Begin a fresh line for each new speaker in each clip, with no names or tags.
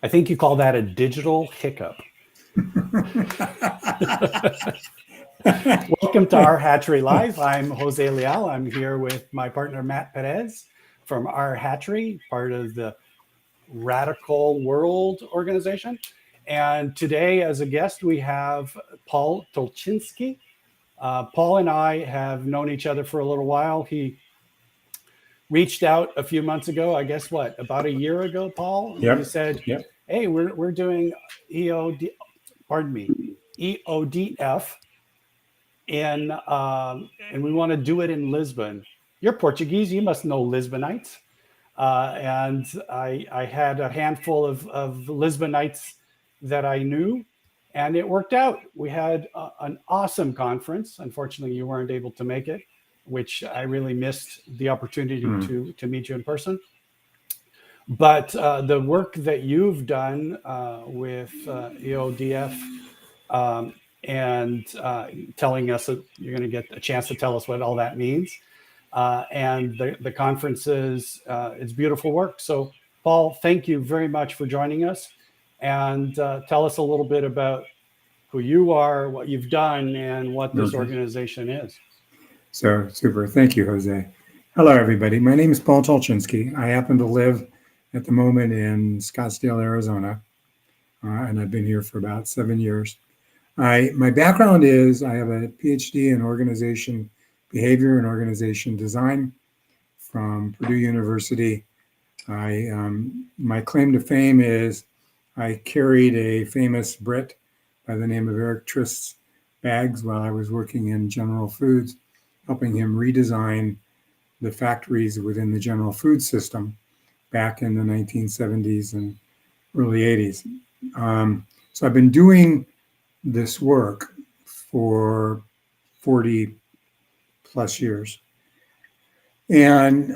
I think you call that a digital hiccup. Welcome to Our Hatchery Live. I'm Jose Leal. I'm here with my partner, Matt Perez from Our Hatchery, part of the Radical World organization. And today, as a guest, we have Paul Tolchinsky. Paul and I have known each other for a little while. He reached out a few months ago, I guess about a year ago, Paul?
Yep.
You said,
Yep.
hey, we're doing EODF, and we want to do it in Lisbon. You're Portuguese, you must know Lisbonites. And I had a handful of Lisbonites that I knew, and it worked out. We had an awesome conference. Unfortunately, you weren't able to make it, which I really missed the opportunity to meet you in person. But the work that you've done with EODF and telling us that you're going to get a chance to tell us what all that means. And the conferences, it's beautiful work. So, Paul, thank you very much for joining us. And tell us a little bit about who you are, what you've done, and what this organization is.
So, super. Thank you, Jose. Hello, everybody. My name is Paul Tolchinsky. I happen to live at the moment in Scottsdale, Arizona, and I've been here for about 7 years. My background is I have a PhD in organization behavior and organization design from Purdue University. My claim to fame is I carried a famous Brit by the name of Eric Trist's bags while I was working in General Foods, helping him redesign the factories within the General Food system back in the 1970s and early 80s. So I've been doing this work for 40 plus years. And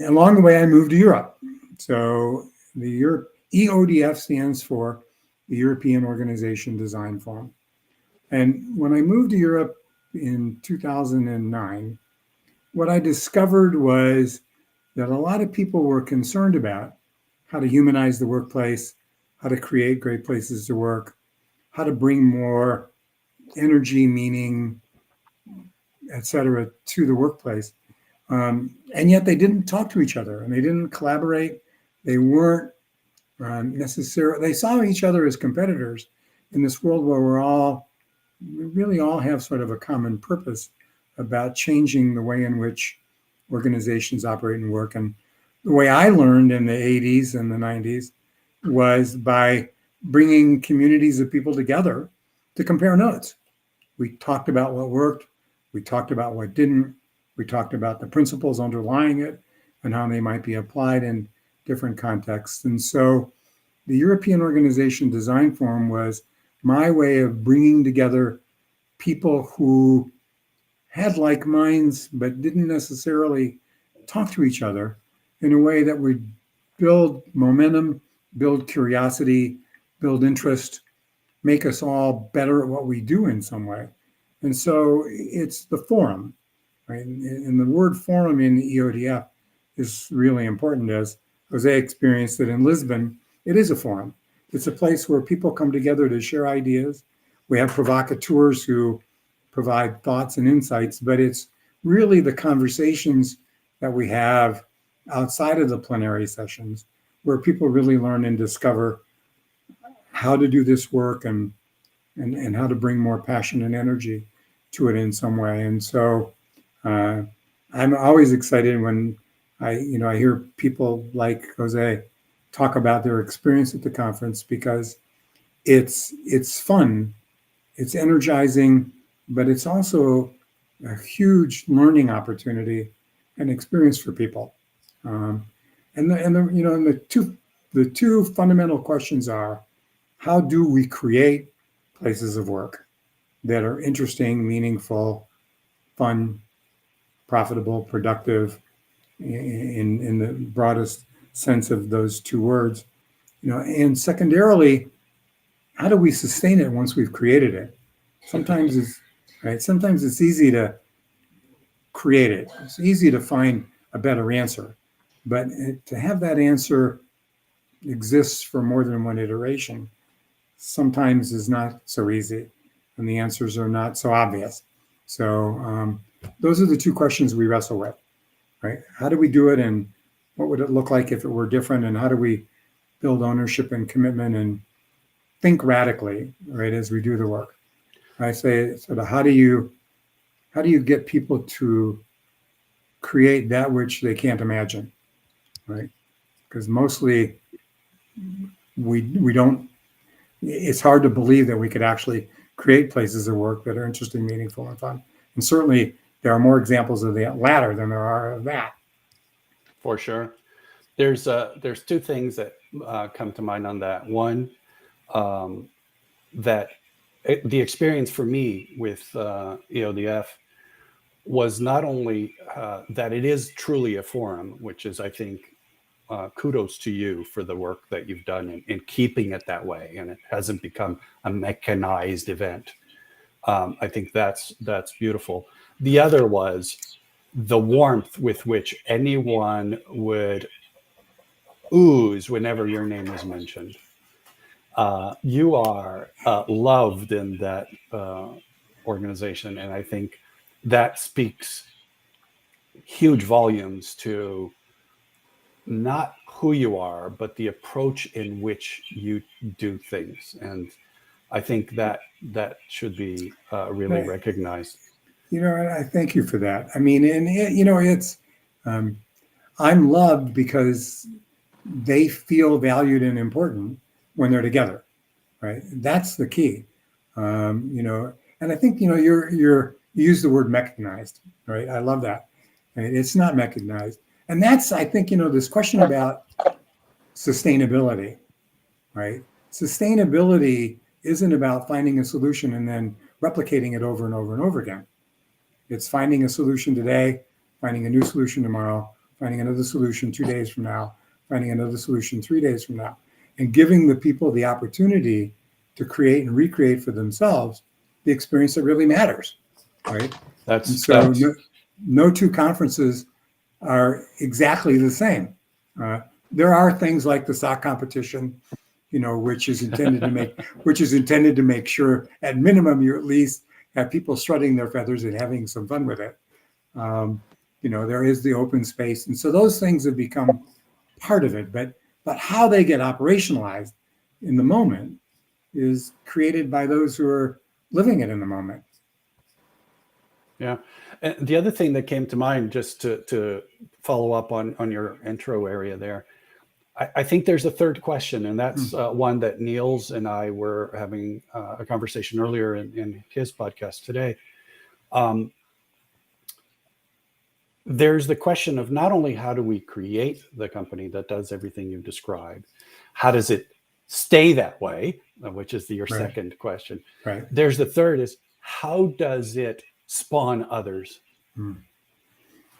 along the way, I moved to Europe. So the EODF stands for the European Organization Design Forum. And when I moved to Europe in 2009, what I discovered was that a lot of people were concerned about how to humanize the workplace, how to create great places to work, how to bring more energy, meaning, et cetera, to the workplace. And yet they didn't talk to each other and they didn't collaborate. They weren't necessarily, they saw each other as competitors in this world where we really all have sort of a common purpose about changing the way in which organizations operate and work. And the way I learned in the 80s and the 90s was by bringing communities of people together to compare notes. We talked about what worked. We talked about what didn't. We talked about the principles underlying it and how they might be applied in different contexts. And so the European Organization Design Forum was my way of bringing together people who had like minds but didn't necessarily talk to each other in a way that would build momentum, build curiosity, build interest, make us all better at what we do in some way. And so it's the forum, right? And the word forum in the EODF is really important. As Jose experienced it in Lisbon, it is a forum. It's a place where people come together to share ideas. We have provocateurs who provide thoughts and insights, but it's really the conversations that we have outside of the plenary sessions where people really learn and discover how to do this work and how to bring more passion and energy to it in some way. And so I'm always excited when I hear people like Jose talk about their experience at the conference, because it's fun, it's energizing, but it's also a huge learning opportunity and experience for people. The two fundamental questions are: how do we create places of work that are interesting, meaningful, fun, profitable, productive, in the broadest sense of those two words, and secondarily, how do we sustain it once we've created it? Sometimes it's easy to create it. It's easy to find a better answer, but to have that answer exists for more than one iteration sometimes is not so easy, and the answers are not so obvious. So those are the two questions we wrestle with, right? How do we do it, and what would it look like if it were different, and how do we build ownership and commitment and think radically, right, as we do the work? I say sort of how do you get people to create that which they can't imagine, right? Because mostly we don't. It's hard to believe that we could actually create places of work that are interesting, meaningful, and fun. And certainly, there are more examples of the latter than there are of that.
For sure. There's two things that come to mind on that. One, that the experience for me with EODF was not only that it is truly a forum, which is, I think, kudos to you for the work that you've done in keeping it that way, and it hasn't become a mechanized event. I think that's beautiful. The other was the warmth with which anyone would ooze whenever your name was mentioned. You are loved in that organization, and I think that speaks huge volumes to not who you are, but the approach in which you do things. And I think that should be really recognized.
I thank you for that. I mean, and it's I'm loved because they feel valued and important when they're together, right? That's the key. And I think you use the word mechanized, right? I love that. Right? It's not mechanized, and that's, I think, this question about sustainability, right? Sustainability isn't about finding a solution and then replicating it over and over and over again. It's finding a solution today, finding a new solution tomorrow, finding another solution 2 days from now, finding another solution 3 days from now, and giving the people the opportunity to create and recreate for themselves the experience that really matters, right? No two conferences are exactly the same. There are things like the sock competition, which is intended to make sure, at minimum, you at least have people strutting their feathers and having some fun with it. There is the open space, and so those things have become part of it. But how they get operationalized in the moment is created by those who are living it in the moment.
Yeah. And the other thing that came to mind, just to follow up on your intro area there, I think there's a third question, and that's one that Niels and I were having a conversation earlier in his podcast today. There's the question of not only how do we create the company that does everything you've described, how does it stay that way, which is your second question.
Right.
There's the third is, how does it spawn others?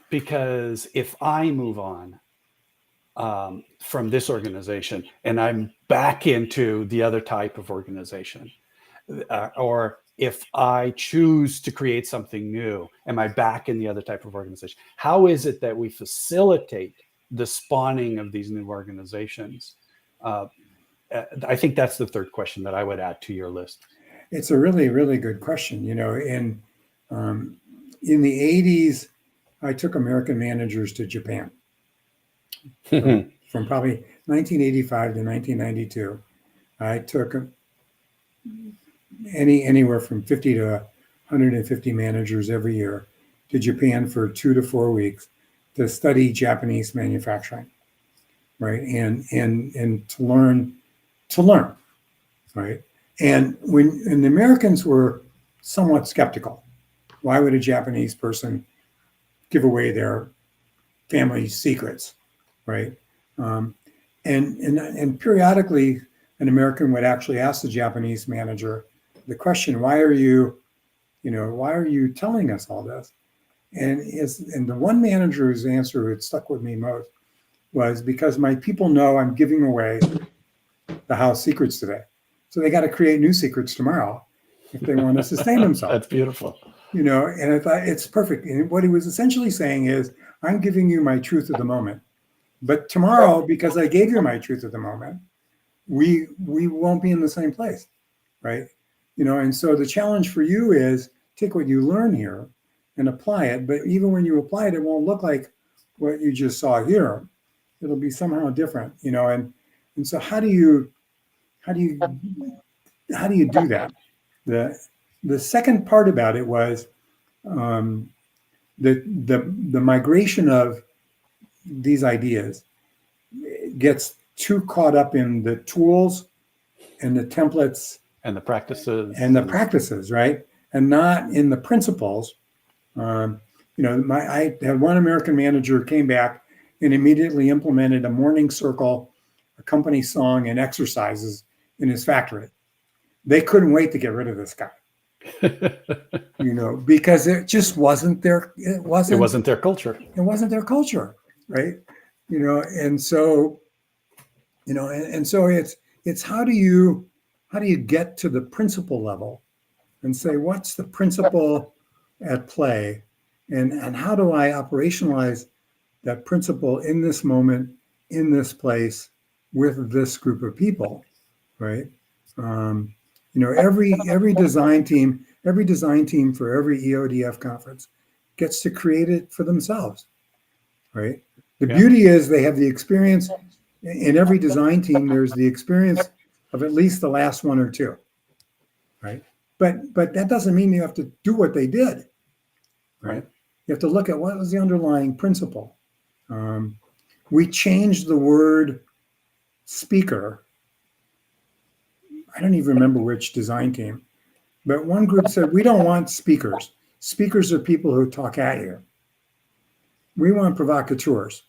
Because if I move on from this organization and I'm back into the other type of organization, or if I choose to create something new, am I back in the other type of organization? How is it that we facilitate the spawning of these new organizations? I think that's the third question that I would add to your list.
It's a really, really good question. In the 80s, I took American managers to Japan from probably 1985 to 1992. I took anywhere from 50 to 150 managers every year to Japan for 2 to 4 weeks to study Japanese manufacturing, right? And to learn, right? And the Americans were somewhat skeptical. Why would a Japanese person give away their family secrets, right? And periodically, an American would actually ask the Japanese manager the question, why are you telling us all this? And the one manager's answer that stuck with me most was, because my people know I'm giving away the house secrets today. So they got to create new secrets tomorrow if they want to sustain themselves.
That's beautiful.
And I thought it's perfect. And what he was essentially saying is, I'm giving you my truth of the moment. But tomorrow, because I gave you my truth at the moment, we won't be in the same place, right? And so the challenge for you is take what you learn here and apply it. But even when you apply it, it won't look like what you just saw here. It'll be somehow different, and so how do you do that? The second part about it was um, the migration of these ideas gets too caught up in the tools and the templates
And the practices.
and the practices, right? And not in the principles. I had one American manager came back and immediately implemented a morning circle, a company song, and exercises in his factory. They couldn't wait to get rid of this guy, because it just wasn't their. It wasn't
their culture.
It wasn't their culture, right? And so, and so it's how do you get to the principle level and say what's the principle at play, and how do I operationalize that principle in this moment, in this place, with this group of people, right? Every design team for every EODF conference gets to create it for themselves, right? The beauty is they have the experience in every design team. There's the experience of at least the last one or two, right? But that doesn't mean you have to do what they did, right? You have to look at what was the underlying principle. We changed the word speaker. I don't even remember which design team, but one group said, we don't want speakers. Speakers are people who talk at you. We want provocateurs,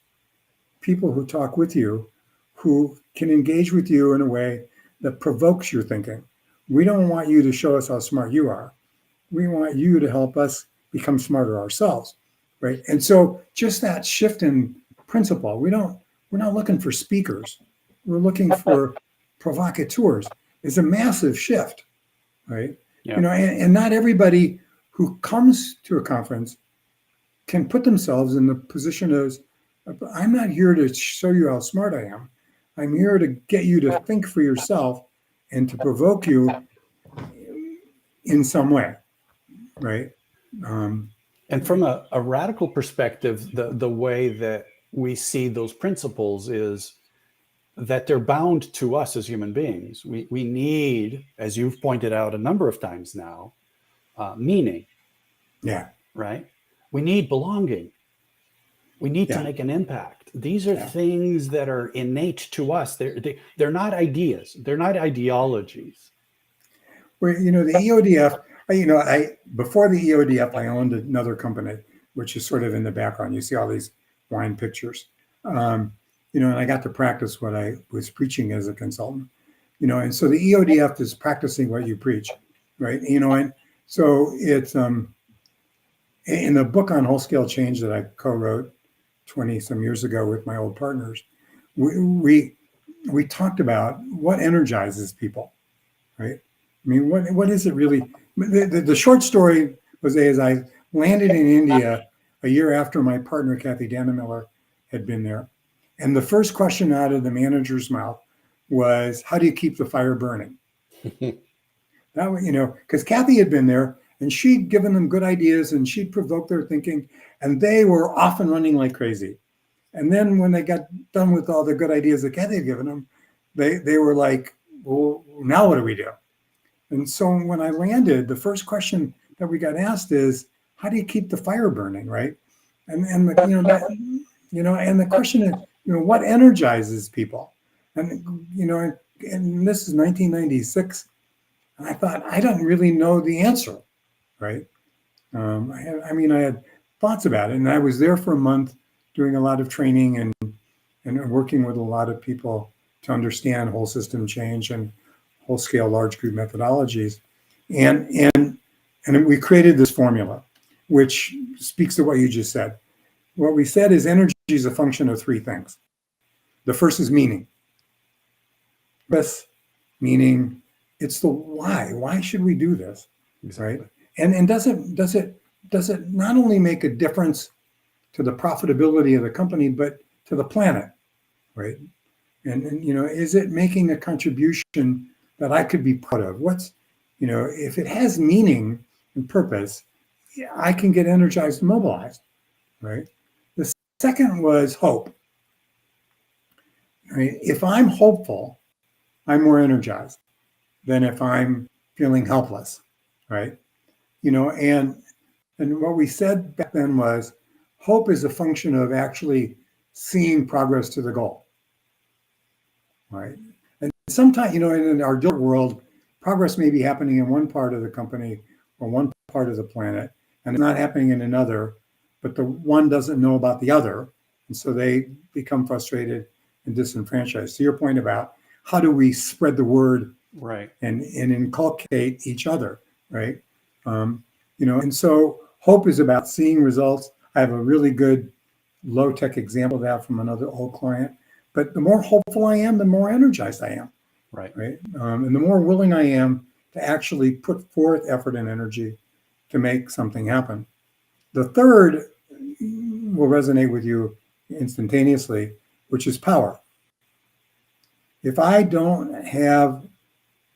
people who talk with you, who can engage with you in a way that provokes your thinking. We don't want you to show us how smart you are. We want you to help us become smarter ourselves, right? And so just that shift in principle, we're not looking for speakers. We're looking for provocateurs. It's a massive shift, right?
Yeah.
And not everybody who comes to a conference can put themselves in the position as, I'm not here to show you how smart I am. I'm here to get you to think for yourself and to provoke you in some way, right?
And from a radical perspective, the way that we see those principles is that they're bound to us as human beings. We need, as you've pointed out a number of times now, meaning.
Yeah.
Right? We need belonging. We need to make an impact. These are things that are innate to us. They're not ideas. They're not ideologies.
Well, the EODF, before the EODF, I owned another company, which is sort of in the background. You see all these wine pictures. And I got to practice what I was preaching as a consultant, and so the EODF is practicing what you preach, right? And so it's in the book on whole scale change that I co-wrote 20 some years ago with my old partners, we talked about what energizes people, right? I mean, what is it really? The short story was as I landed in India a year after my partner Kathy Dannemiller had been there, and the first question out of the manager's mouth was, "How do you keep the fire burning?" That because Kathy had been there and she'd given them good ideas and she'd provoked their thinking, and they were off and running like crazy. And then when they got done with all the good ideas that Kathy had given them, they were like, "Well, now what do we do?" And so when I landed, the first question that we got asked is, "How do you keep the fire burning?" Right? And the question is, what energizes people? And and this is 1996, and I thought I don't really know the answer, right? I had thoughts about it, and I was there for a month doing a lot of training and working with a lot of people to understand whole system change and whole scale large group methodologies, and we created this formula, which speaks to what you just said. What we said is energy is a function of three things. The first is meaning. This meaning, it's the why. Why should we do this? Exactly. Right? And does it not only make a difference to the profitability of the company, but to the planet? right? And is it making a contribution that I could be proud of? If it has meaning and purpose, yeah, I can get energized and mobilized, right? The second was hope. Right? If I'm hopeful, I'm more energized than if I'm feeling helpless, right? And what we said back then was hope is a function of actually seeing progress to the goal, right? And sometimes, in our digital world, progress may be happening in one part of the company or one part of the planet, and it's not happening in another, but the one doesn't know about the other. And so they become frustrated and disenfranchised. To your point about how do we spread the word
Right.
and inculcate each other, right? And so hope is about seeing results. I have a really good low-tech example of that from another old client. But the more hopeful I am, the more energized I am,
Right.
right? And the more willing I am to actually put forth effort and energy to make something happen. The third will resonate with you instantaneously, which is power. If I don't have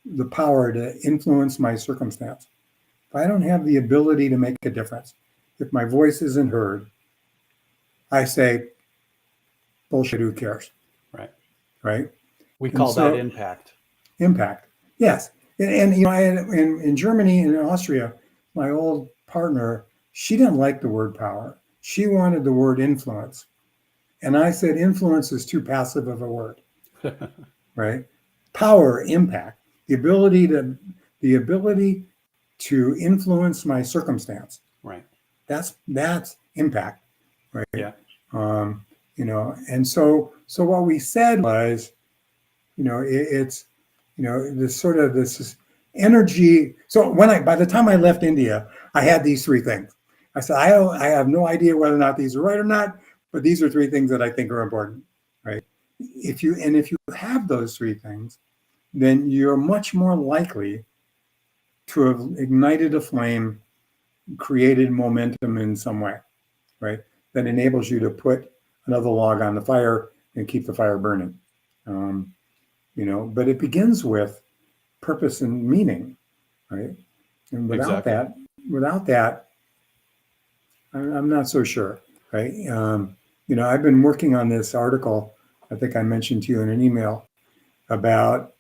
the power to influence my circumstance, if I don't have the ability to make a difference, if my voice isn't heard, I say, bullshit, who cares?
Right.
Right?
We
And
call that
so
impact.
impact, yes. And in Germany and in Austria, my old partner, she didn't like the word power. She wanted the word influence. And I said, influence is too passive of a word, right? Power, impact, the ability to influence my circumstance.
Right.
That's impact, right?
Yeah.
And so what we said was, it's, this energy. So by the time I left India, I had these three things. I said, I have no idea whether or not these are right or not, but these are three things that I think are important, right? If you have those three things, then you're much more likely to have ignited a flame, created momentum in some way, right? That enables you to put another log on the fire and keep the fire burning. But it begins with purpose and meaning, right? And without that, I'm not so sure, right? I've been working on this article, I think I mentioned to you in an email, about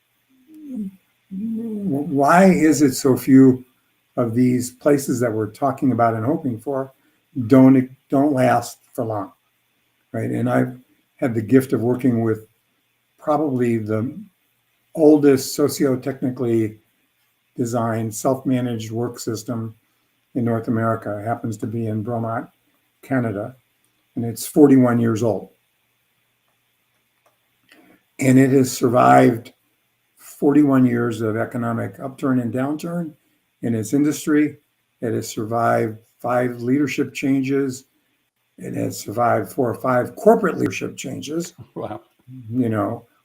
why is it so few of these places that we're talking about and hoping for don't last for long, right? And I've had the gift of working with probably the oldest socio-technically designed self-managed work system in North America. It happens to be in Bromont, Canada, and it's 41 years old. And it has survived 41 years of economic upturn and downturn in its industry. It has survived 5 leadership changes. It has survived 4 or 5 corporate leadership changes.
Wow.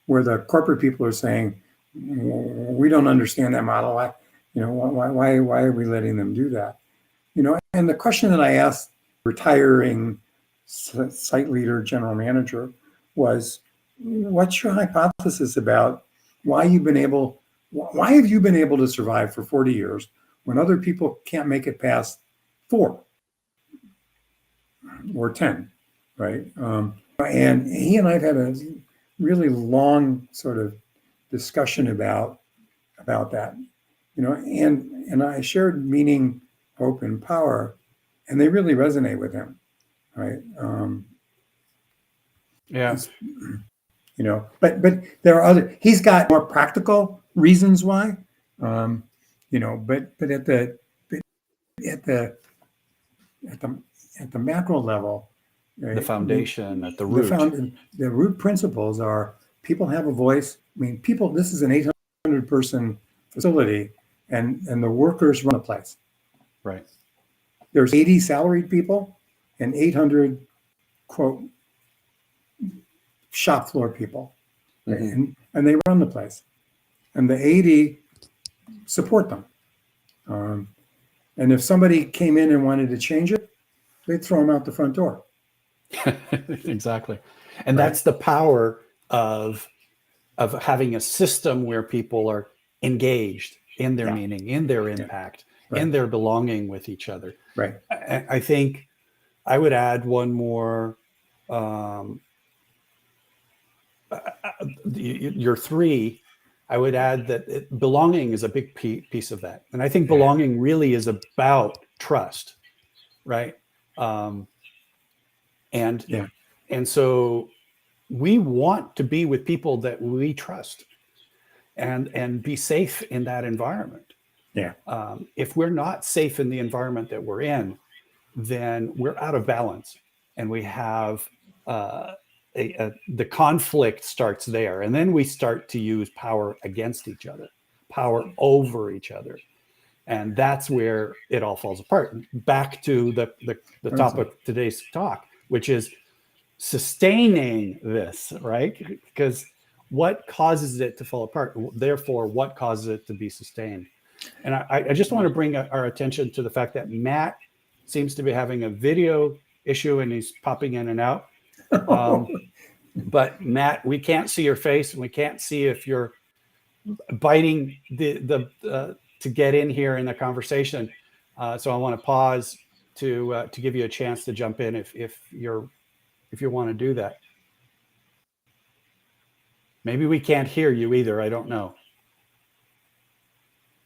Where the corporate people are saying, we don't understand that model. Why are we letting them do that? And the question that I asked retiring site leader, general manager, was, what's your hypothesis about why have you been able to survive for 40 years when other people can't make it past 4 or 10, right? And he and I've had a really long sort of discussion about that, and I shared meaning, hope, and power, and they really resonate with him, right?
Yeah.
But there are he's got more practical reasons why, but at the macro level, right,
The foundation at the root.
The root principles are people have a voice. I mean, this is an 800 person facility, and the workers run the place.
Right.
There's 80 salaried people and 800 quote shop floor people, right?
Mm-hmm.
And they run the place, and the 80 support them. And if somebody came in and wanted to change it, they'd throw them out the front door.
Exactly. And
Right.
that's the power of having a system where people are engaged in their meaning, in their impact, in their belonging with each other.
Right.
I think I would add one more. Your three, I would add that belonging is a big piece of that. And I think belonging really is about trust, right? And so we want to be with people that we trust and be safe in that environment.
Yeah.
If we're not safe in the environment that we're in, then we're out of balance, and we have the conflict starts there, and then we start to use power against each other, power over each other, and that's where it all falls apart. Back to the topic of today's talk, which is sustaining this, right? Because what causes it to fall apart? Therefore, what causes it to be sustained? And I just want to bring our attention to the fact that Matt seems to be having a video issue, and he's popping in and out. But Matt, we can't see your face, and we can't see if you're biting to get in here in the conversation. So I want to pause to give you a chance to jump in if you want to do that. Maybe we can't hear you either. I don't know.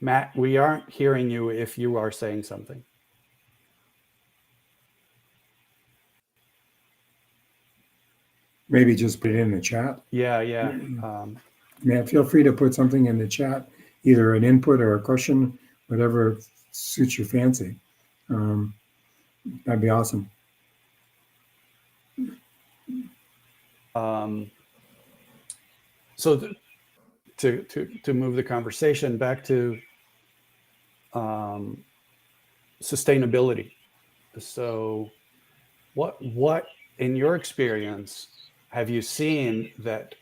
Matt, we aren't hearing you if you are saying something.
Maybe just put it in the chat.
Yeah.
Matt, feel free to put something in the chat, either an input or a question, whatever suits your fancy. That'd be awesome.
So to move the conversation back to sustainability. So what in your experience have you seen that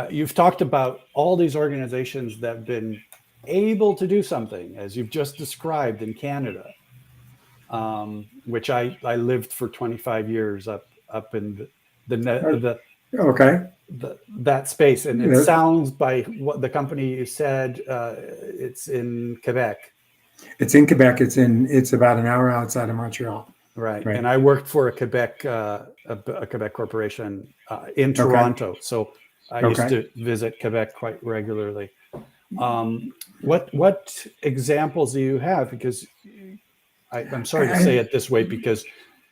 you've talked about all these organizations that have been able to do something, as you've just described in Canada, which I lived for 25 years up in that space, and it sounds by what the company you said it's in Quebec.
It's in Quebec. It's about an hour outside of Montreal.
Right. And I worked for a Quebec corporation in Toronto, so I used to visit Quebec quite regularly. What examples do you have? Because I'm sorry to say it this way, because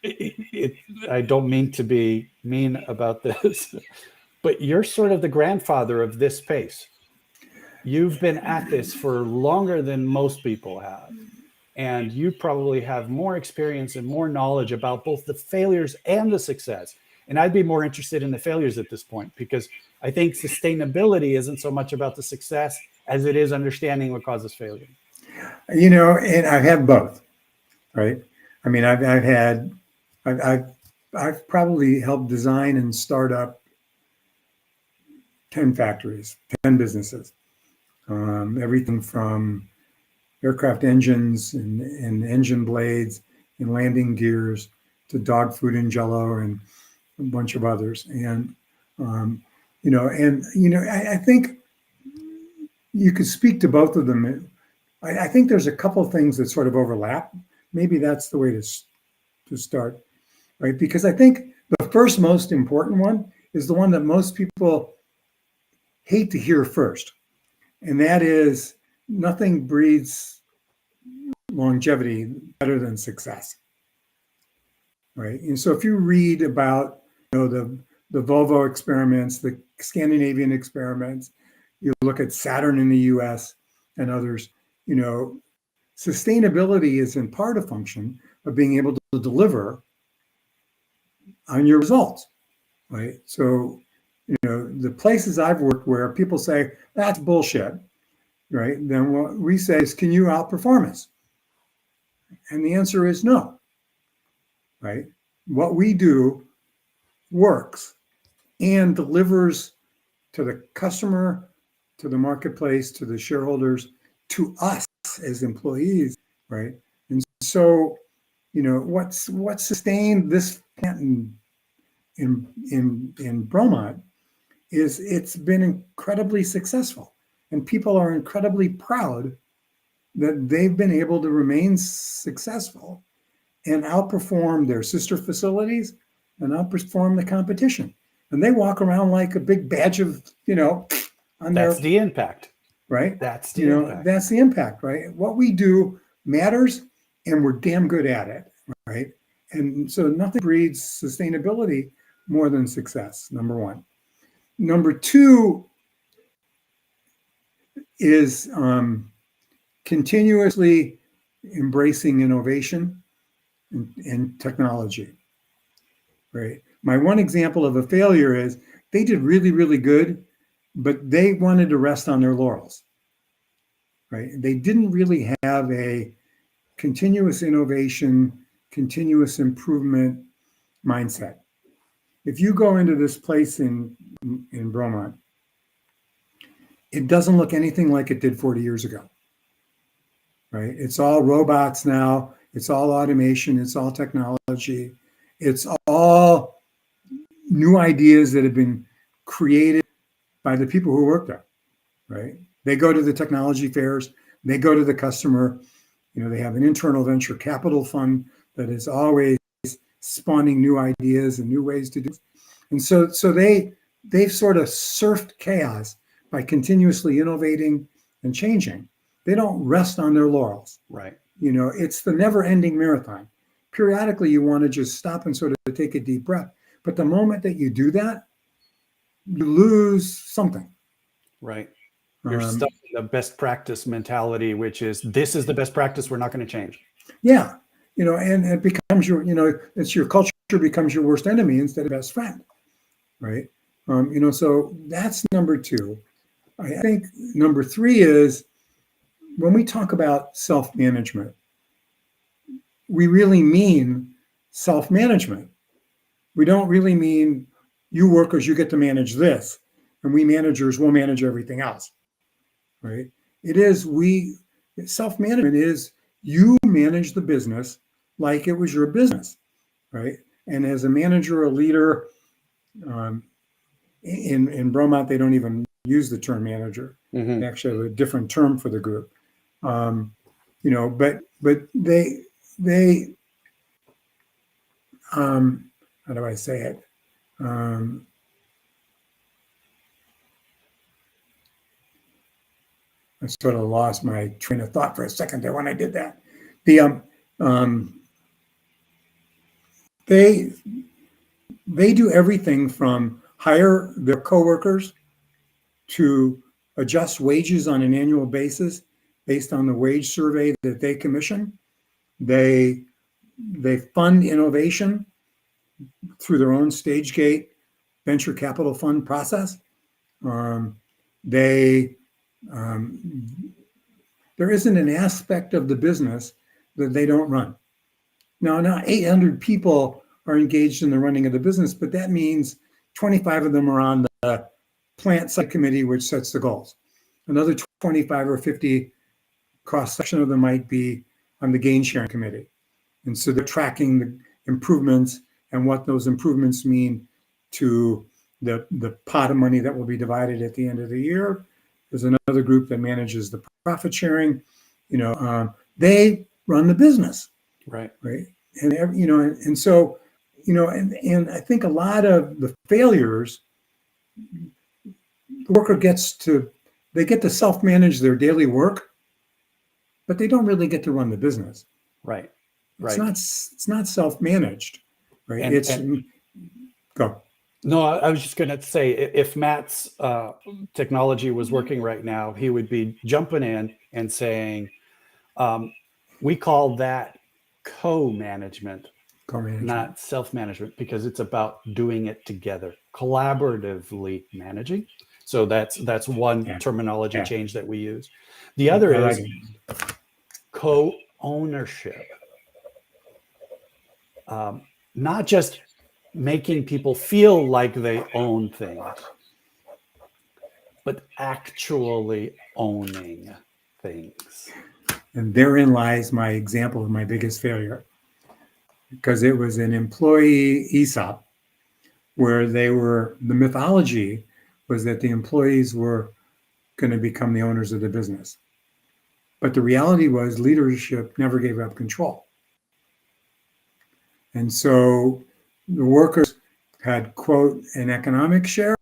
I don't mean to be mean about this, but you're sort of the grandfather of this space. You've been at this for longer than most people have. And you probably have more experience and more knowledge about both the failures and the success. And I'd be more interested in the failures at this point, because I think sustainability isn't so much about the success as it is understanding what causes failure.
And I've had both, right? I mean, I've probably helped design and start up 10 factories, 10 businesses, everything from aircraft engines and engine blades and landing gears to dog food and Jello and a bunch of others. And, I think you could speak to both of them. I think there's a couple of things that sort of overlap. Maybe that's the way to start, right? Because I think the first most important one is the one that most people hate to hear first. And that is, nothing breeds longevity better than success, right? And so if you read about the Volvo experiments, the Scandinavian experiments, you look at Saturn in the US and others, sustainability is in part a function of being able to deliver on your results, right? So, the places I've worked where people say, that's bullshit, right? Then what we say is, can you outperform us? And the answer is no, right? What we do works and delivers to the customer, to the marketplace, to the shareholders, to us as employees, right? And so, what sustained this plant in Bromont is it's been incredibly successful, and people are incredibly proud that they've been able to remain successful and outperform their sister facilities and outperform the competition. And they walk around like a big badge of, on
That's
their,
the impact.
right?
That's the impact.
That's the impact, right? What we do matters, and we're damn good at it, right? And so nothing breeds sustainability more than success, number one. Number two is continuously embracing innovation and technology, right? My one example of a failure is they did really, really good, but they wanted to rest on their laurels, right? They didn't really have a continuous innovation, continuous improvement mindset. If you go into this place in Bromont, it doesn't look anything like it did 40 years ago, right? It's all robots now. It's all automation. It's all technology. It's all new ideas that have been created by the people who work there, right? They go to the technology fairs. They go to the customer. They have an internal venture capital fund that is always spawning new ideas and new ways to do it. And so they've sort of surfed chaos by continuously innovating and changing. They don't rest on their laurels.
Right.
It's the never-ending marathon. Periodically, you want to just stop and sort of take a deep breath. But the moment that you do that, you lose something.
Right. You're stuck in the best practice mentality, which is, this is the best practice, we're not going to change.
Yeah. And it becomes it's your culture becomes your worst enemy instead of best friend. Right. So that's number two. I think number three is, when we talk about self-management, we really mean self-management. We don't really mean you workers, you get to manage this, and we managers will manage everything else, right? Self-management is you manage the business like it was your business, right? And as a manager, a leader, in Bromont, they don't even use the term manager.
Mm-hmm.
They actually have a different term for the group. But they how do I say it? I sort of lost my train of thought for a second there when I did that. They do everything from hire their coworkers to adjust wages on an annual basis based on the wage survey that they commission. They fund innovation through their own stage gate venture capital fund process. There isn't an aspect of the business that they don't run. Now 800 people are engaged in the running of the business, but that means 25 of them are on the plant site committee, which sets the goals. Another 25 or 50 cross-section of them might be on the gain sharing committee. And so they're tracking the improvements and what those improvements mean to the pot of money that will be divided at the end of the year. There's another group that manages the profit sharing. They run the business. Right. And and I think a lot of the failures, the worker they get to self-manage their daily work, but they don't really get to run the business.
Right.
It's not self-managed. Right. Go.
No, I was just going to say, if Matt's technology was working right now, he would be jumping in and saying, we call that co-management, not self-management, because it's about doing it together, collaboratively managing. So that's one terminology change that we use. The other is co-ownership. Not just making people feel like they own things, but actually owning things.
And therein lies my example of my biggest failure, because it was an employee ESOP where the mythology was that the employees were going to become the owners of the business. But the reality was leadership never gave up control. And so the workers had, quote, an economic share,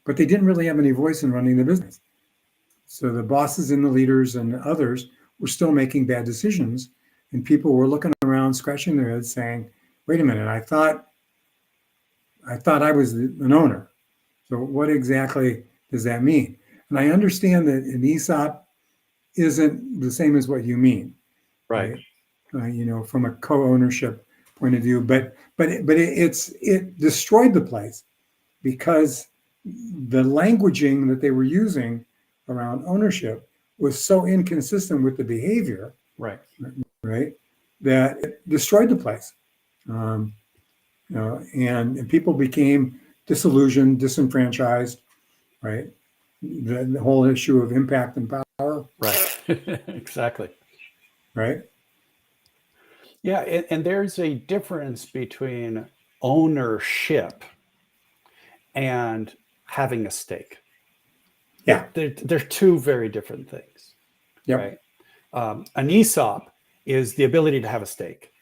but they didn't really have any voice in running the business. So the bosses and the leaders and others were still making bad decisions. And people were looking around, scratching their heads saying, wait a minute, I thought I was an owner. So what exactly does that mean? And I understand that an ESOP isn't the same as what you mean,
Right.
From a co-ownership point of view, but it destroyed the place because the languaging that they were using around ownership was so inconsistent with the behavior,
Right.
right, that it destroyed the place. And people became disillusioned, disenfranchised, right? The whole issue of impact and power.
Right. Exactly.
Right.
Yeah. And there's a difference between ownership and having a stake.
Yeah.
They're two very different things.
Yep.
Right. An ESOP is the ability to have a stake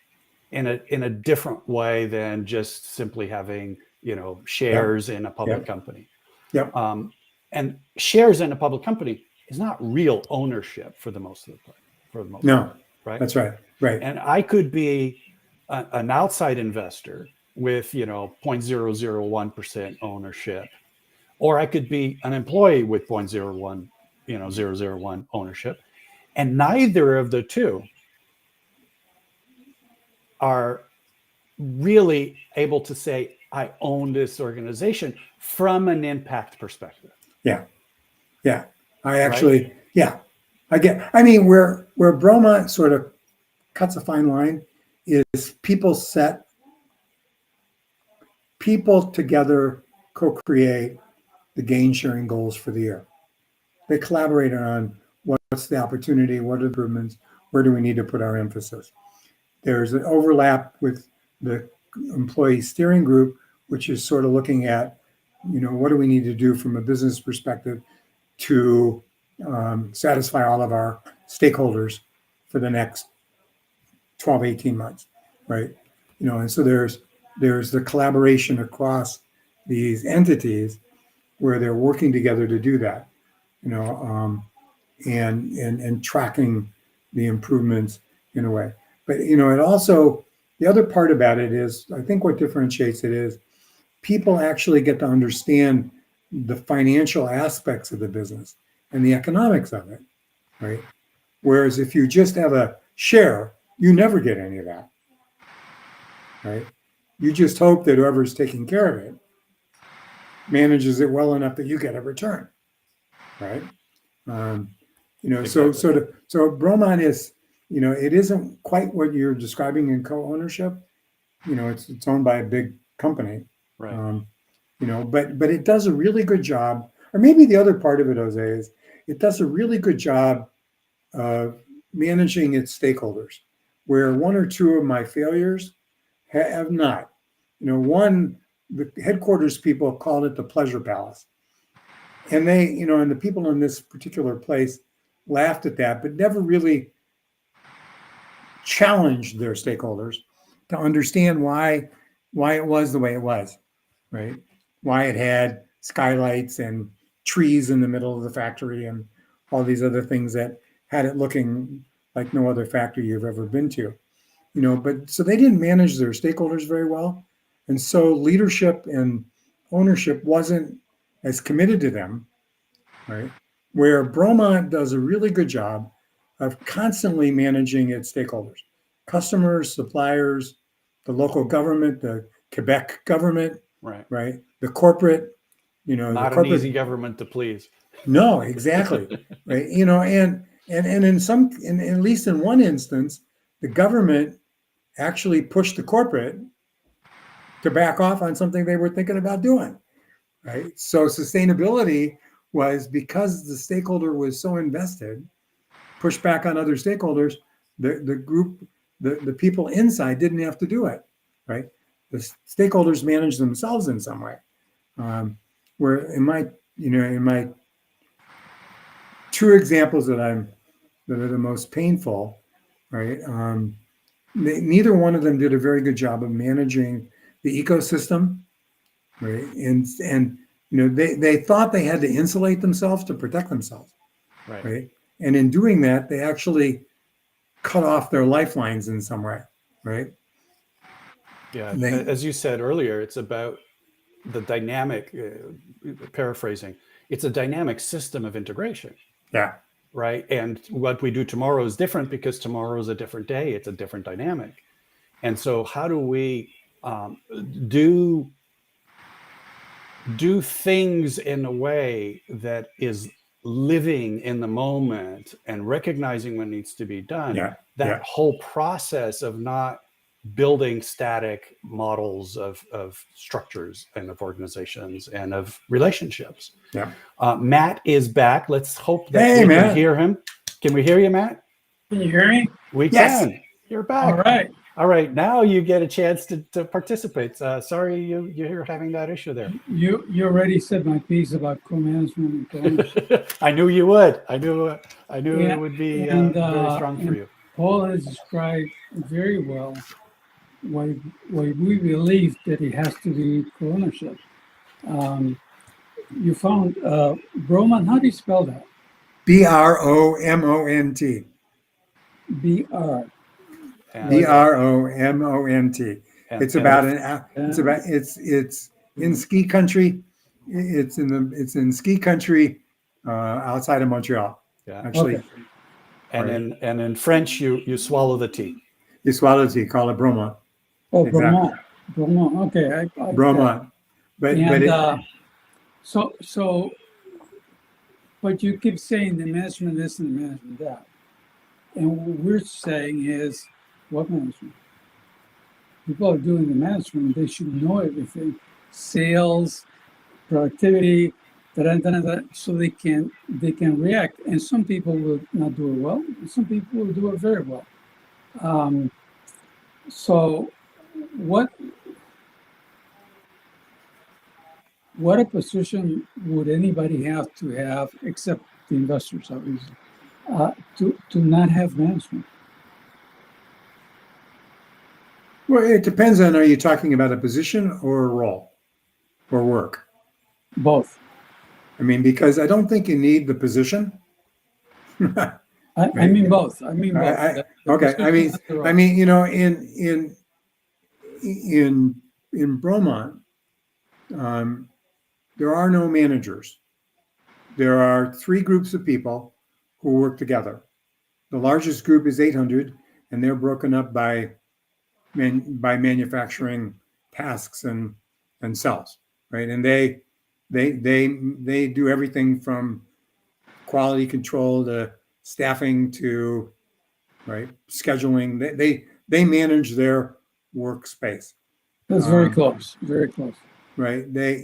in a different way than just simply having, shares in a public company.
Yep.
And shares in a public company is not real ownership for the most part, right?
That's right. Right.
And I could be an outside investor with 0.001% ownership, or I could be an employee with 0.001 ownership, and neither of the two are really able to say I own this organization from an impact perspective.
Yeah. I actually, I get. I mean, where Bromont sort of cuts a fine line is people together co-create the gain sharing goals for the year. They collaborate on what's the opportunity, what are the improvements, where do we need to put our emphasis. There's an overlap with the employee steering group, which is sort of looking at, what do we need to do from a business perspective to satisfy all of our stakeholders for the next 12, 18 months, right? And so there's the collaboration across these entities where they're working together to do that, and tracking the improvements in a way. But, it also, the other part about it is, I think what differentiates it is people actually get to understand the financial aspects of the business and the economics of it, right? Whereas if you just have a share, you never get any of that, right? You just hope that whoever's taking care of it manages it well enough that you get a return, right?
Exactly.
So Bromont is, it isn't quite what you're describing in co-ownership. It's owned by a big company,
Right.
But it does a really good job. Or maybe the other part of it, Jose, is it does a really good job of managing its stakeholders, where one or two of my failures have not. One, the headquarters people called it the pleasure palace. And they, and the people in this particular place laughed at that, but never really challenged their stakeholders to understand why it was the way it was, right? Why it had skylights and trees in the middle of the factory and all these other things that had it looking like no other factory you've ever been to. But so they didn't manage their stakeholders very well. And so leadership and ownership wasn't as committed to them, right? Where Bromont does a really good job of constantly managing its stakeholders, customers, suppliers, the local government, the Quebec government, right? The corporate,
Not
the corporate,
an easy government to please.
No, exactly. Right. And at least in one instance, the government actually pushed the corporate to back off on something they were thinking about doing. Right. So sustainability was, because the stakeholder was so invested, pushed back on other stakeholders. The group, the people inside didn't have to do it. Right. The stakeholders managed themselves in some way. where in my two examples that are the most painful, right? Neither one of them did a very good job of managing the ecosystem, right? And they thought they had to insulate themselves to protect themselves,
Right.
right? And in doing that, they actually cut off their lifelines in some way, right?
Yeah.
They,
As you said earlier, it's about the dynamic, paraphrasing, it's a dynamic system of integration,
yeah,
right? And what we do tomorrow is different because tomorrow is a different day. It's a different dynamic. And so how do we do things in a way that is living in the moment and recognizing what needs to be done?
yeah,
That
yeah,
whole process of not building static models of structures and of organizations and of relationships.
yeah.
Matt is back. Let's hope that
Hey,
we can
man.
hear him. Can we hear you, Matt?
Can you hear me?
We
Yes.
can. You're
All
back.
right.
All right. Now you get a chance to participate. Sorry you're having that issue there.
You already said my piece about co-management and co-ownership.
I knew you would. I knew
Yeah,
it would be very strong for
and
you.
Paul has described very well why we believe that it has to be co-ownership. You found Broman. How do you spell that?
Bromont.
BR.
And,
Bromont. It's
and
about
Uh,
it's in ski country. It's in ski country outside of Montreal.
yeah.
Actually,
Okay.
And
right.
in French you swallow the T.
You swallow tea, call it Bromont.
Oh,
Exactly.
Bromont. Okay, I
Bromont. But
and
it,
so, but you keep saying the management this and the management that, and what we're saying is what management? People are doing the management; they should know everything, sales, productivity, so they can react. And some people will not do it well, and some people will do it very well. So, what a position would anybody have to have, except the investors, obviously, to not have management?
well, it depends on, are you talking about a position or a role or work?
Both.
I mean, because I don't think you need the position.
I mean both. I mean both.
Okay.
Position and the role.
I mean, in Bromont, there are no managers. There are three groups of people who work together. The largest group is 800, and they're broken up by manufacturing tasks and cells, right? And they do everything from quality control to staffing to right scheduling. They manage their workspace.
That's very close. Very close.
Right. They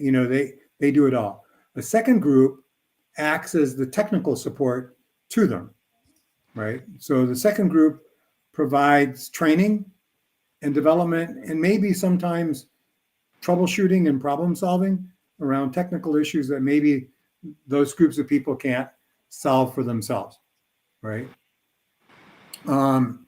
do it all. The second group acts as the technical support to them. Right. So the second group provides training and development and maybe sometimes troubleshooting and problem solving around technical issues that maybe those groups of people can't solve for themselves. Right. And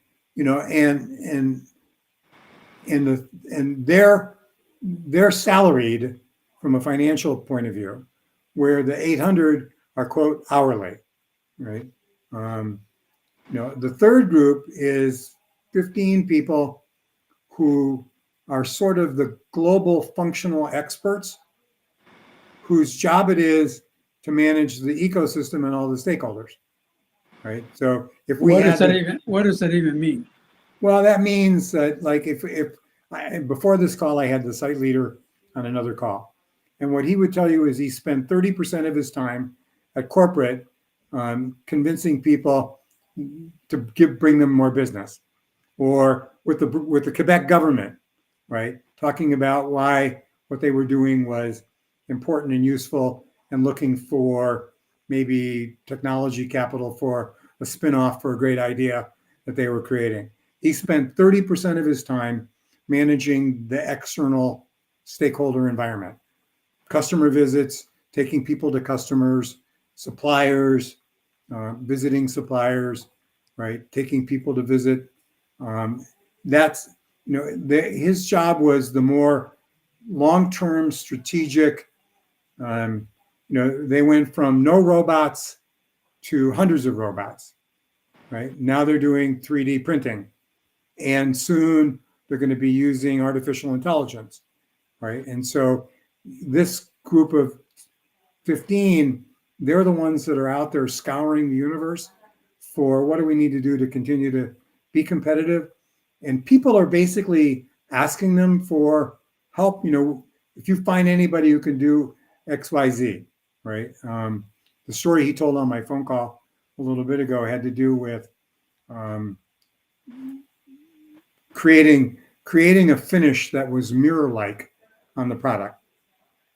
they're salaried from a financial point of view, where the 800 are quote hourly, right? The third group is 15 people who are sort of the global functional experts, whose job it is to manage the ecosystem and all the stakeholders, right? So if we
What
had
does that even What does that even mean?
well, that means that like if before this call, I had the site leader on another call, and what he would tell you is he spent 30% of his time at corporate convincing people to bring them more business, or with the Quebec government, right, talking about why what they were doing was important and useful, and looking for maybe technology capital for a spin-off for a great idea that they were creating. He spent 30% of his time managing the external stakeholder environment, customer visits, taking people to customers, suppliers, visiting suppliers, right? Taking people to visit. That's, his job was the more long-term strategic. They went from no robots to hundreds of robots, right? Now they're doing 3D printing, and soon they're going to be using artificial intelligence, right? And so this group of 15, they're the ones that are out there scouring the universe for what do we need to do to continue to be competitive. And people are basically asking them for help. If you find anybody who can do XYZ, right? The story he told on my phone call a little bit ago had to do with creating a finish that was mirror-like on the product,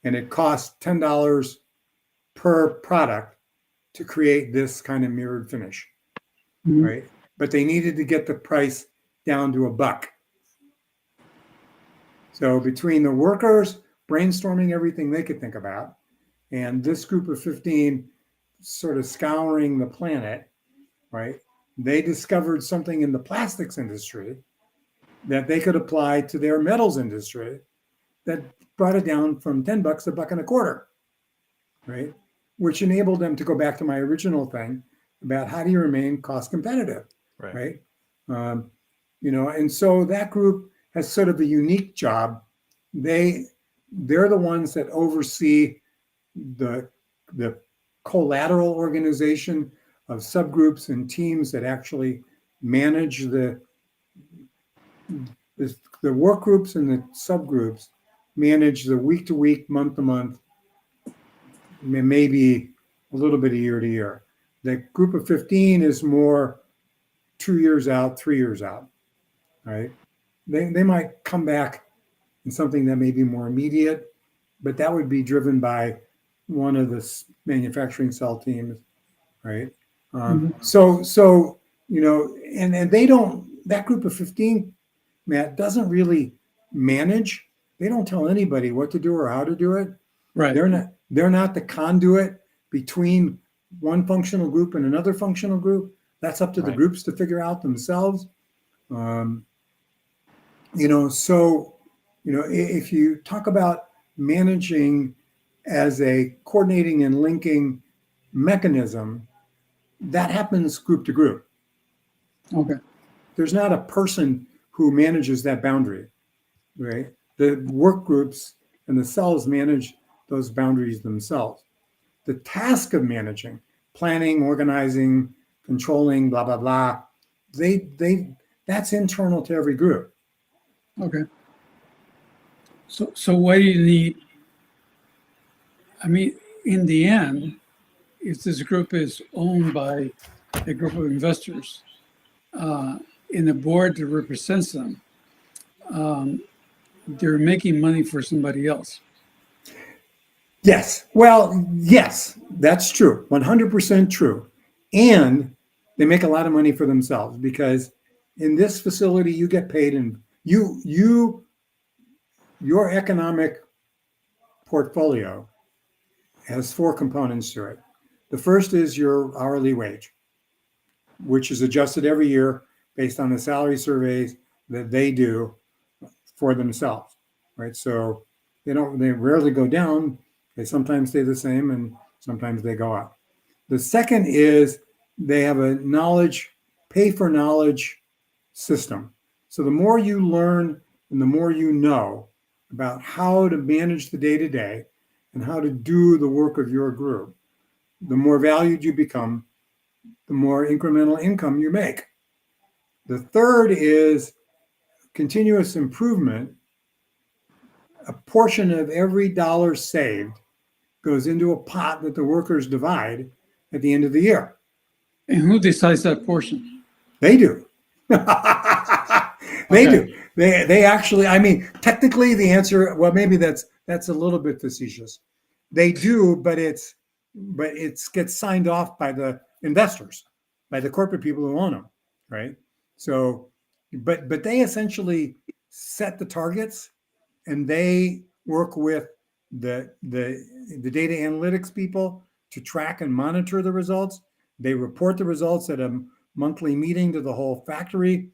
and it cost $10 per product to create this kind of mirrored finish, right? But they needed to get the price down to $1. So between the workers brainstorming everything they could think about, and this group of 15 sort of scouring the planet, right? They discovered something in the plastics industry that they could apply to their metals industry that brought it down from $10 to $1.25, right? Which enabled them to go back to my original thing about how do you remain cost competitive, right? And so that group has sort of a unique job. They're the ones that oversee the collateral organization of subgroups and teams that actually manage the work groups, and the subgroups manage the week to week, month to month, maybe a little bit of year to year. The group of 15 is more 2 years out, 3 years out, right? They might come back in something that may be more immediate, but that would be driven by one of the manufacturing cell teams, right? So and they don't, that group of 15, Matt, doesn't really manage. They don't tell anybody what to do or how to do it.
Right.
They're not the conduit between one functional group and another functional group. That's up to the groups to figure out themselves. If you talk about managing as a coordinating and linking mechanism, that happens group to group.
Okay.
There's not a person who manages that boundary, right? The work groups and the cells manage those boundaries themselves. The task of managing, planning, organizing, controlling, blah, blah, blah, that's internal to every group.
Okay. So what do you need? I mean, in the end, if this group is owned by a group of investors, in the board that represents them, they're making money for somebody else.
Yes. Well, yes, that's true. 100% true. And they make a lot of money for themselves, because in this facility, you get paid, and your economic portfolio has 4 components to it. The first is your hourly wage, which is adjusted every year based on the salary surveys that they do for themselves, right? So they rarely go down. They sometimes stay the same, and sometimes they go up. The second is they have a pay for knowledge system. So the more you learn and the more you know about how to manage the day-to-day and how to do the work of your group, the more valued you become, the more incremental income you make. The third is continuous improvement. A portion of every dollar saved goes into a pot that the workers divide at the end of the year.
And who decides that portion?
They do. They do. They actually, I mean, technically the answer, well, maybe that's a little bit facetious. They do, but it gets signed off by the investors, by the corporate people who own them, right? So, but they essentially set the targets, and they work with the data analytics people to track and monitor the results. They report the results at a monthly meeting to the whole factory,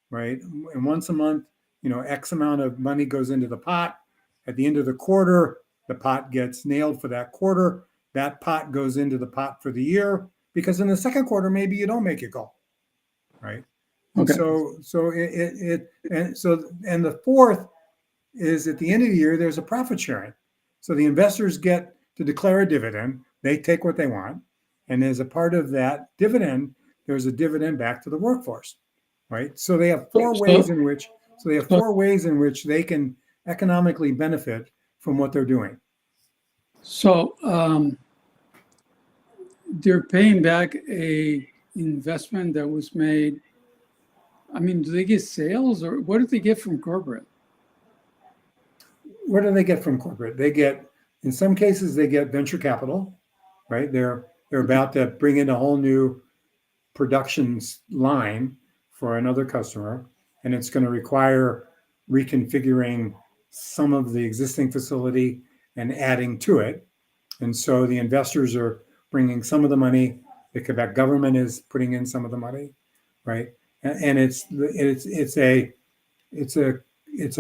right? And once a month, X amount of money goes into the pot. At the end of the quarter, the pot gets nailed for that quarter. That pot goes into the pot for the year, because in the second quarter, maybe you don't make your goal, right? And
Okay.
and the fourth is at the end of the year, there's a profit sharing. So the investors get to declare a dividend. They take what they want. And as a part of that dividend, there's a dividend back to the workforce, right? So they have four ways in which they can economically benefit from what they're doing.
So they're paying back a investment that was made. I mean, do they get sales, or what do they get from corporate?
What do they get from corporate? In some cases, they get venture capital, right? They're about to bring in a whole new production line for another customer, and it's going to require reconfiguring some of the existing facility and adding to it. And so the investors are bringing some of the money. The Quebec government is putting in some of the money, right? And it's a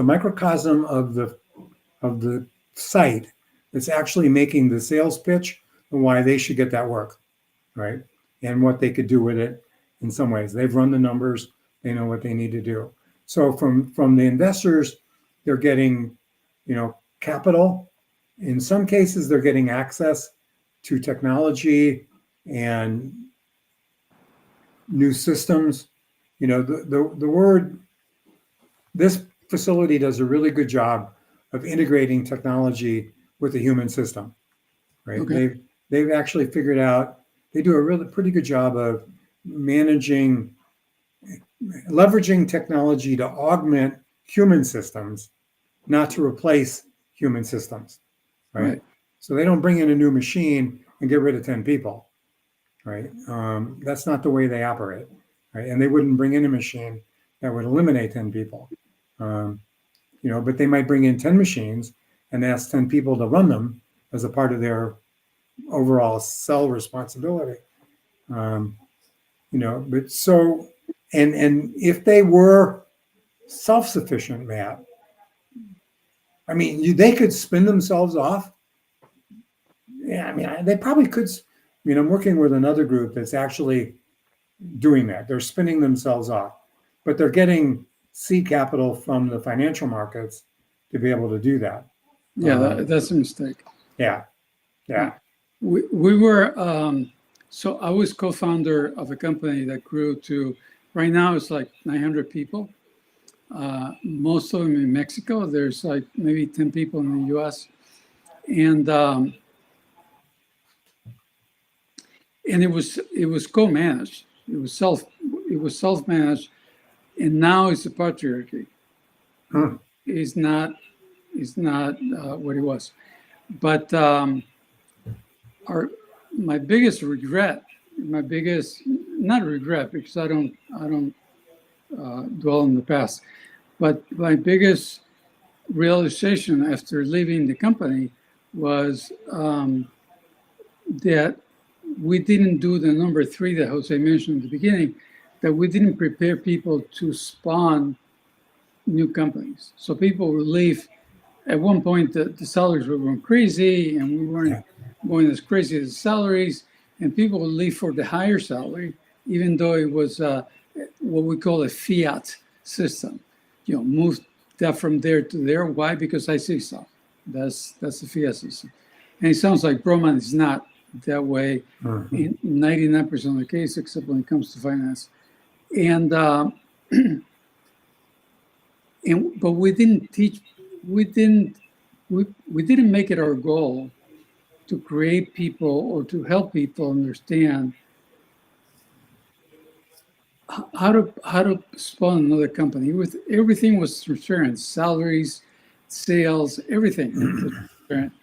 microcosm of the site that's actually making the sales pitch and why they should get that work, right? And what they could do with it in some ways. They've run the numbers. They know what they need to do. So from the investors, they're getting, capital. In some cases, they're getting access to technology and new systems. This facility does a really good job of integrating technology with the human system, right?
Okay.
They've actually figured out, they do a really pretty good job of leveraging technology to augment human systems, not to replace human systems, right? So they don't bring in a new machine and get rid of 10 people, right? That's not the way they operate, right? And they wouldn't bring in a machine that would eliminate 10 people, but they might bring in 10 machines and ask 10 people to run them as a part of their overall cell responsibility. But so, and if they were self-sufficient, Matt, I mean, they could spin themselves off. Yeah, I mean, they probably could. I'm working with another group that's actually doing that. They're spinning themselves off, but they're getting seed capital from the financial markets to be able to do that.
Yeah, that's a mistake.
Yeah.
We were, so I was co-founder of a company that grew to, right now it's like 900 people. Most of them in Mexico. There's like maybe 10 people in the US. And it was co-managed. It was self-managed, and now it's a patriarchy. It's not what it was. But my biggest regret, not regret, because I don't dwell in the past, but my biggest realization after leaving the company was that we didn't do the number 3 that Jose mentioned at the beginning, that we didn't prepare people to spawn new companies. So people would leave. At one point, the salaries were going crazy, and we weren't going as crazy as the salaries, and people would leave for the higher salary, even though it was what we call a fiat system. Move that from there to there. Why? Because I say so. That's the fiat system. And it sounds like Broman is not that way in 99% of the case, except when it comes to finance. And but we didn't make it our goal to create people or to help people understand how to spawn another company. Everything was transparent: salaries, sales, everything was transparent.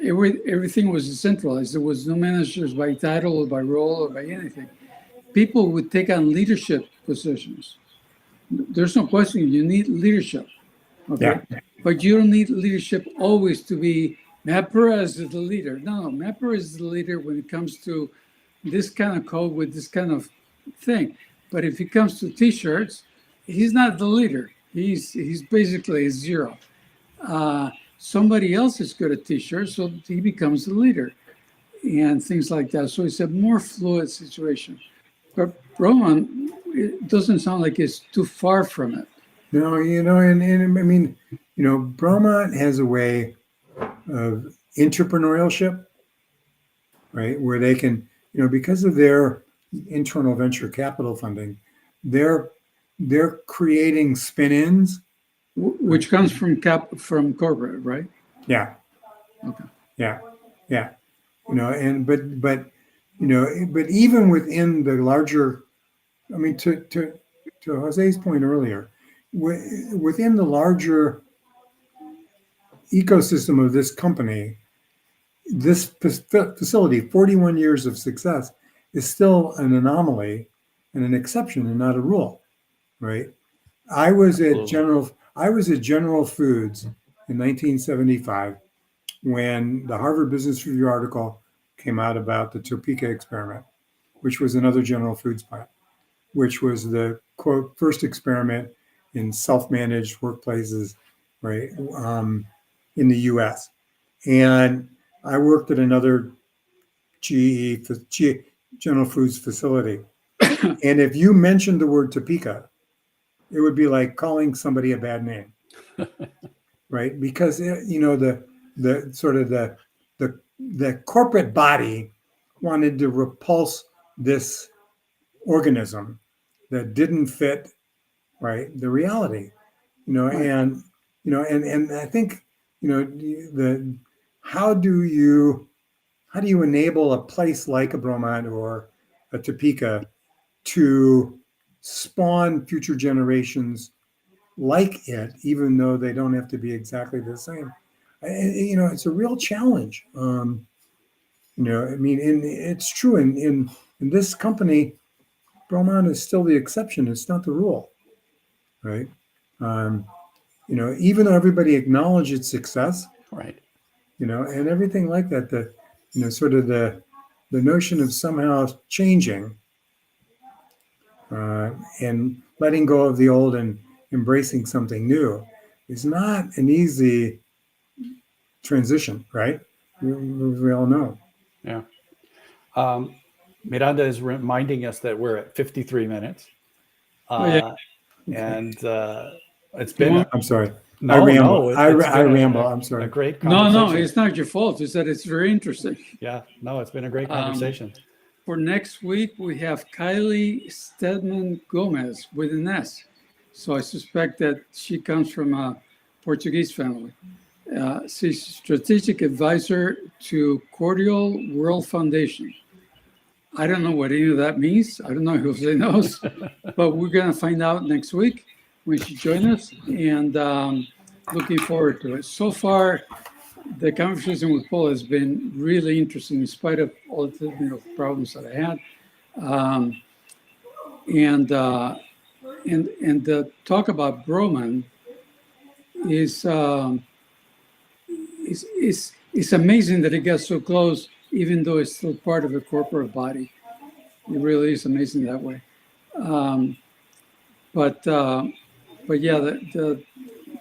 Everything was decentralized. There was no managers by title or by role or by anything. People would take on leadership positions. There's no question you need leadership. Okay.
Yeah.
But you don't need leadership always to be Matt Perez is the leader. No, Matt Perez is the leader when it comes to this kind of code with this kind of thing. But if it comes to t-shirts, he's not the leader. He's basically a zero. Somebody else is good at t-shirts, so he becomes the leader and things like that. So it's a more fluid situation. But Roman, it doesn't sound like it's too far from it.
No, and I mean, Bromont has a way of entrepreneurship, right? Where they can, because of their internal venture capital funding, they're creating spin-ins.
Which comes from corporate, right?
Yeah.
Okay.
Yeah. Yeah. But even within the larger, I mean, to Jose's point earlier, within the larger ecosystem of this company, this facility, 41 years of success, is still an anomaly and an exception and not a rule, right? I was at General Foods in 1975 when the Harvard Business Review article came out about the Topeka experiment, which was another General Foods plant, which was the quote first experiment in self-managed workplaces, right, in the U.S. And I worked at another GE General Foods facility, and if you mentioned the word Topeka, it would be like calling somebody a bad name, right? Because the sort of the corporate body wanted to repulse this organism that didn't fit, right, the reality, and and I think the how do you enable a place like a Bromont or a Topeka to spawn future generations like it, even though they don't have to be exactly the same. It's a real challenge. I mean, it's true in this company, Bromont is still the exception. It's not the rule, right? Even though everybody acknowledged its success,
Right.
and everything like that, sort of the notion of somehow changing and letting go of the old and embracing something new is not an easy transition, right? We all know.
Yeah. Miranda is reminding us that we're at 53 minutes.
Oh, yeah.
And it's been
want-
I'm sorry.
no,
I ramble.
no,
I
been
ramble. I'm sorry.
a great
No,
conversation.
it's not your fault. It's that it's very interesting.
Yeah, no, it's been a great conversation.
For next week, we have Kylie Stedman Gomez with an S. So I suspect that she comes from a Portuguese family. She's strategic advisor to Cordial World Foundation. I don't know what any of that means. I don't know if Jose knows, but we're going to find out next week when she joins us, and looking forward to it. So far, the conversation with Paul has been really interesting in spite of all the technical problems that I had. And the talk about Broman is amazing that it got so close, even though it's still part of a corporate body. It really is amazing that way. But yeah,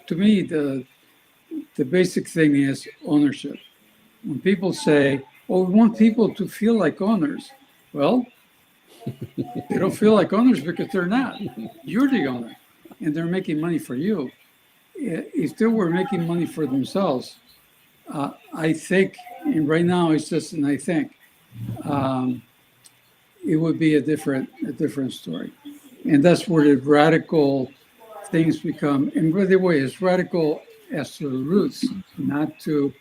to me, the basic thing is ownership. When people say, "Oh, we want people to feel like owners," well, they don't feel like owners because they're not. You're the owner, and they're making money for you. If they were making money for themselves, I think, and right now it's just an I think, it would be a different story. And that's where the radical things become. And by the way, it's radical as to the roots, not to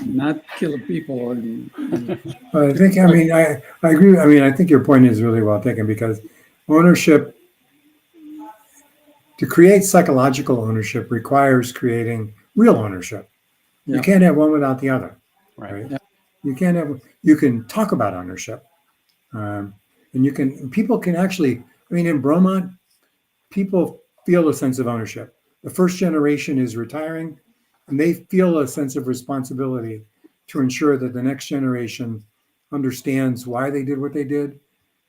not kill people.
I think. I mean, I agree. I mean, I think your point is really well taken because ownership, to create psychological ownership, requires creating real ownership.
Yeah.
You can't have one without the other.
Right.
Yeah.
You can't have. You can talk about ownership, and people can actually. I mean, in Bromont, people feel a sense of ownership, the first generation is retiring, and they feel a sense of responsibility to ensure that the next generation understands why they did what they did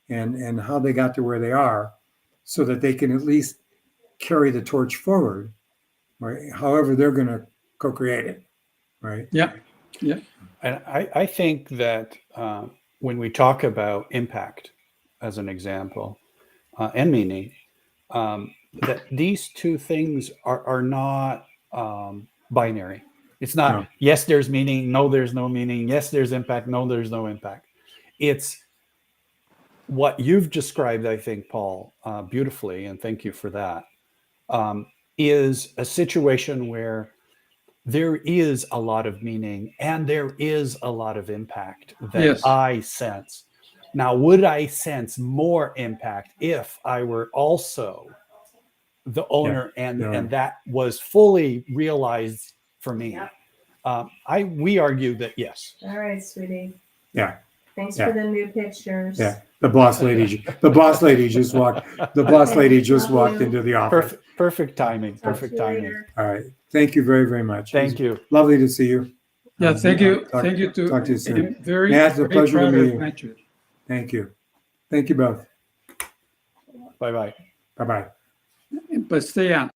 and how they got to where they are, so that they can at least carry the torch forward, right? However they're going to co-create it, right?
Yeah. Yeah.
And I think that when we talk about impact, as an example, and meaning, that these two things are not binary. It's not,
No.
yes, there's meaning, no, there's no meaning, yes, there's impact, no, there's no impact. It's what you've described, I think, Paul, beautifully, and thank you for that, is a situation where there is a lot of meaning and there is a lot of impact that
Yes.
I sense. Now, would I sense more impact if I were also the owner and that was fully realized for me?
Yep.
We argue that yes.
All right, sweetie.
Yeah.
Thanks
Yeah.
for the new pictures.
Yeah. The boss lady just walked into the office.
Perfect timing.
Talk
Perfect
to you
timing.
later.
All right. Thank you very, very much.
Thank you.
Lovely to see you.
Yeah. Thank you.
Talk-
Thank you to
talk to you soon.
I'm very,
Matt, it's a
very
pleasure to
proud
meet
of
you.
Matthew.
Thank you. Thank you both.
Bye-bye.
Bye-bye.
But stay on.